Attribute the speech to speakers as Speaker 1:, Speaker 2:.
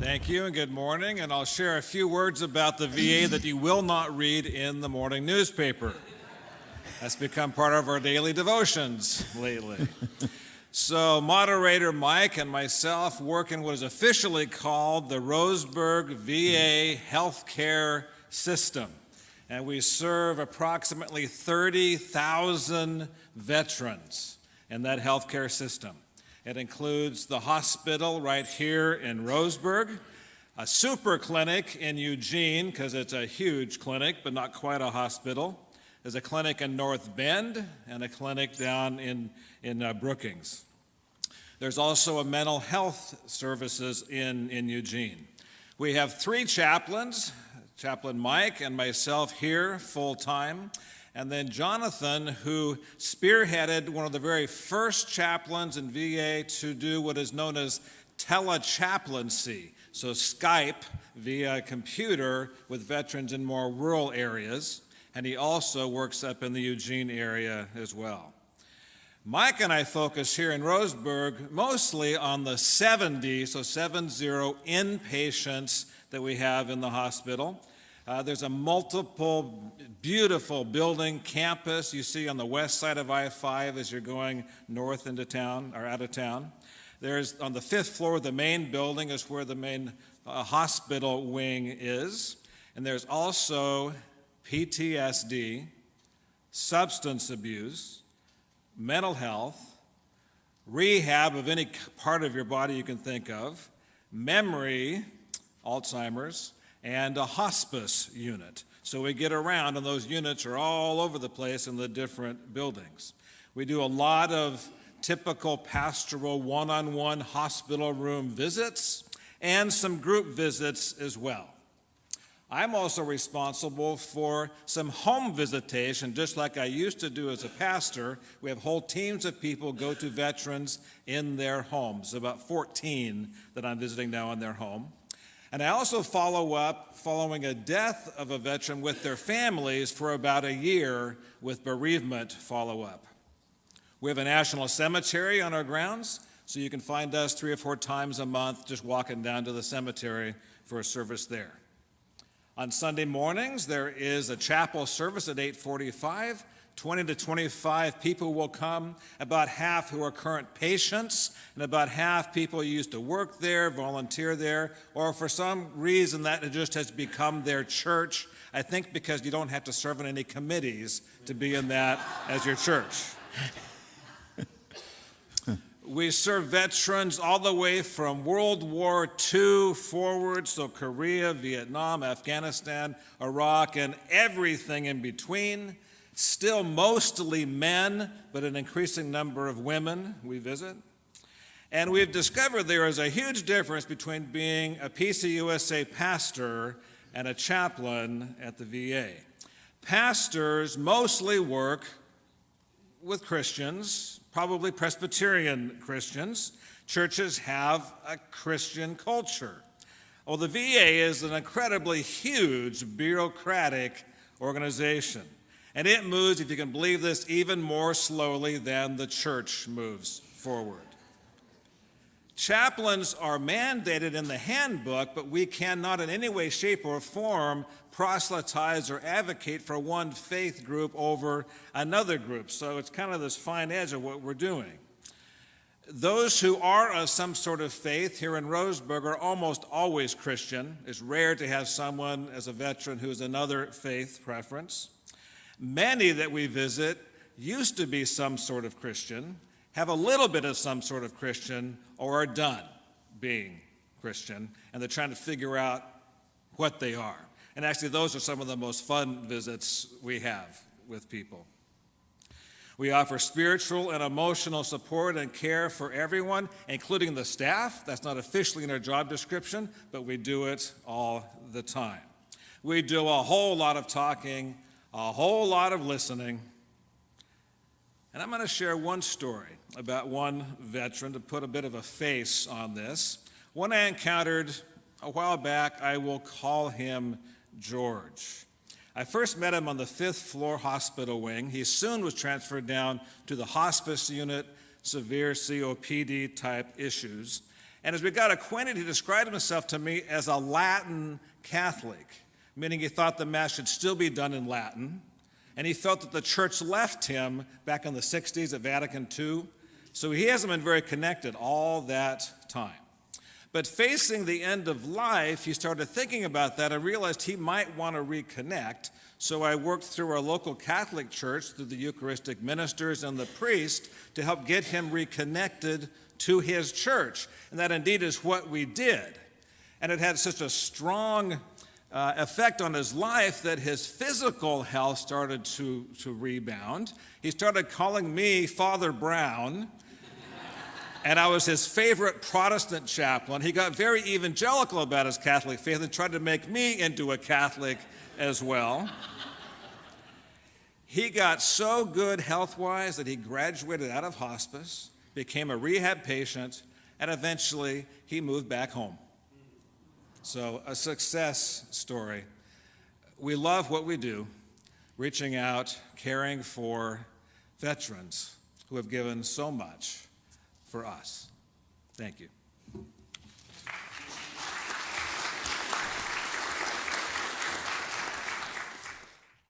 Speaker 1: Thank you and good morning, and I'll share a few words about the VA that you will not read in the morning newspaper. That's become part of our daily devotions lately. So moderator Mike and myself work in what is officially called the Roseburg VA healthcare system. And we serve approximately 30,000 veterans in that healthcare system. It includes the hospital right here in Roseburg, a super clinic in Eugene, because it's a huge clinic, but not quite a hospital. There's a clinic in North Bend and a clinic down in Brookings. There's also a mental health services in Eugene. We have 3 chaplains, Chaplain Mike and myself here full-time, and then Jonathan, who spearheaded one of the very first chaplains in VA to do what is known as Chaplaincy, so Skype via computer with veterans in more rural areas, and he also works up in the Eugene area as well. Mike and I focus here in Roseburg mostly on the 70 inpatients that we have in the hospital. There's a multiple beautiful building campus you see on the west side of I-5 as you're going north into town or out of town. There's on the 5th floor of the main building is where the main hospital wing is. And there's also PTSD, substance abuse, mental health, rehab of any part of your body you can think of, memory, Alzheimer's, and a hospice unit. So we get around, and those units are all over the place in the different buildings. We do a lot of typical pastoral one-on-one hospital room visits and some group visits as well. I'm also responsible for some home visitation, just like I used to do as a pastor. We have whole teams of people go to veterans in their homes, about 14 that I'm visiting now in their home. And I also follow up following a death of a veteran with their families for about a year with bereavement follow-up. We have a national cemetery on our grounds, so you can find us 3 or 4 times a month just walking down to the cemetery for a service there. On Sunday mornings, there is a chapel service at 8:45. 20 to 25 people will come, about half who are current patients, and about half people who used to work there, volunteer there, or for some reason that it just has become their church. I think because you don't have to serve on any committees to be in that as your church. We serve veterans all the way from World War II forward, so Korea, Vietnam, Afghanistan, Iraq, and everything in between. Still mostly men, but an increasing number of women we visit. And we've discovered there is a huge difference between being a PCUSA pastor and a chaplain at the VA. Pastors mostly work with Christians, probably Presbyterian Christians. Churches have a Christian culture. Well, the VA is an incredibly huge bureaucratic organization. And it moves, if you can believe this, even more slowly than the church moves forward. Chaplains are mandated in the handbook, but we cannot in any way, shape, or form proselytize or advocate for one faith group over another group. So it's kind of this fine edge of what we're doing. Those who are of some sort of faith here in Roseburg are almost always Christian. It's rare to have someone as a veteran who has another faith preference. Many that we visit used to be some sort of Christian, have a little bit of some sort of Christian, or are done being Christian, and they're trying to figure out what they are. And actually, those are some of the most fun visits we have with people. We offer spiritual and emotional support and care for everyone, including the staff. That's not officially in our job description, but we do it all the time. We do a whole lot of talking, a whole lot of listening. And I'm going to share one story about one veteran to put a bit of a face on this. One I encountered a while back, I will call him George. I first met him on the 5th floor hospital wing. He soon was transferred down to the hospice unit, severe COPD type issues. And as we got acquainted, he described himself to me as a Latin Catholic, meaning he thought the Mass should still be done in Latin. And he felt that the church left him back in the 60s at Vatican II. So he hasn't been very connected all that time. But facing the end of life, he started thinking about that and realized he might want to reconnect. So I worked through our local Catholic church, through the Eucharistic ministers and the priest, to help get him reconnected to his church. And that indeed is what we did. And it had such a strong effect on his life that his physical health started to rebound. He started calling me Father Brown, and I was his favorite Protestant chaplain. He got very evangelical about his Catholic faith and tried to make me into a Catholic as well. He got so good health-wise that he graduated out of hospice, became a rehab patient, and eventually he moved back home. So a success story. We love what we do, reaching out, caring for veterans who have given so much for us. Thank you.